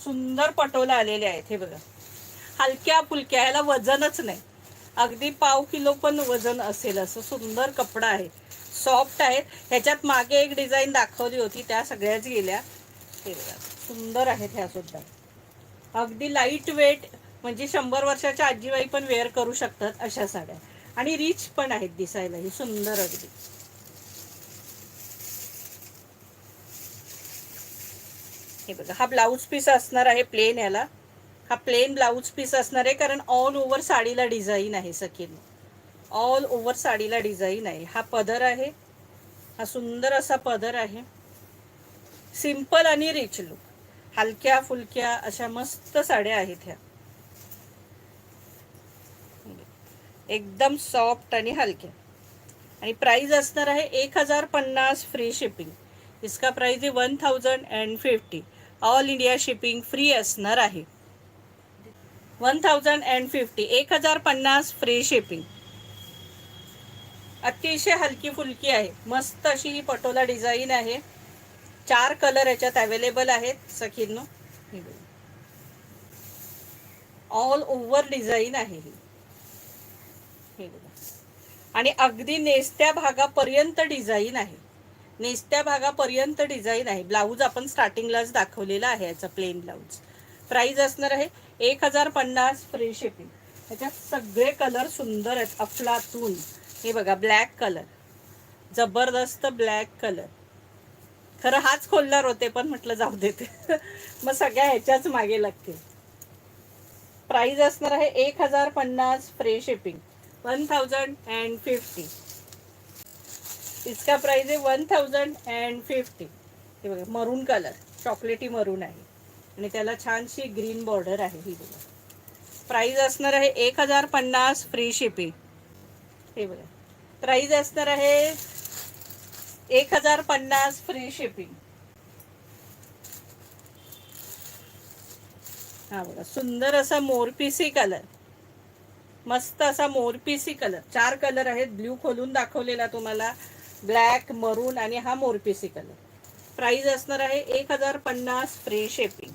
सुंदर पटोला आलेले आहेत. हे बघा, हलक्या फुलक्या, ह्याला वजनच नाही, अगदी पाव किलो पण वजन असेल असं सुंदर कपडा आहे. सॉफ्ट आहेत. ह्याच्यात मागे एक डिझाईन दाखवली होती, त्या सगळ्याच गेल्या. हे बघा, सुंदर आहेत ह्या सुद्धा. अगदी लाईट वेट, म्हणजे 100 वर्षाच्या आजीबाई पण वेअर करू शकतात अशा साड्या. आणि रिच पण आहेत दिसायला, ही सुंदर अगदी. हे बघा, हा ब्लाऊज पीस असणार आहे प्लेन. याला हा प्लेन ब्लाऊज पीस असणार आहे, कारण ऑल ओव्हर साडीला डिझाईन आहे सखीन. ऑल ओव्हर साडीला डिझाईन आहे. हा पदर आहे, हा सुंदर असा पदर आहे. सिंपल आणि रिच लुक, हलक्या फुलक्या अशा मस्त साड्या आहेत ह्या, एकदम सॉफ्ट आणि हलक्या. आणि प्राइस असणार आहे 1050 फ्री शिपिंग. इसका प्राइस आहे 1050. ऑल इंडिया शिपिंग फ्री असणार आहे. 1050, 1050 फ्री शिपिंग. अतिशय हलकी फुलकी आहे, मस्त अशी ही पटोला डिझाईन आहे. 4 कलर याच्यात अवेलेबल आहेत सखींनो. ऑल ओव्हर डिझाईन आहे ही. हे बघा, आणि अगदी नेसत्या भागापर्यंत डिझाईन आहे. नेसत्या भागापर्यंत डिझाईन आहे. ब्लाऊज आपण स्टार्टिंगलाच दाखवलेला आहे याचा प्लेन ब्लाऊज. प्राइस असणार आहे 1050 फ्री शिपिंग. त्याच्यात सगळे कलर सुंदर आहेत, अफलातून. हे बघा, ब्लॅक कलर, जबरदस्त ब्लॅक कलर. खरं हाच खोलणार होते, पण म्हटलं जाऊ देते मग सगळ्या ह्याच्याच मागे लागते. प्राइस असणार आहे 1050 फ्री शिपिंग, 1050. इसका प्राइस आहे 1050. हे बघा, मरून कलर, चॉकलेटी मरून आहे, आणि त्याला छानशी ग्रीन बॉर्डर आहे. ही बघा, प्राइस असणार आहे 1050 फ्री शिपिंग. हे बघा, प्राइस असणार आहे 1050 फ्री शिपिंग. हा बघा, सुंदर असा मोरपिसी कलर, मस्त असा मोरपिसी कलर. 4 कलर आहेत, ब्ल्यू खोलून दाखवलेला तुम्हाला, ब्लॅक, मरून आणि हा मोरपिसी कलर. प्राइस असणार आहे 1050 फ्री शिपिंग.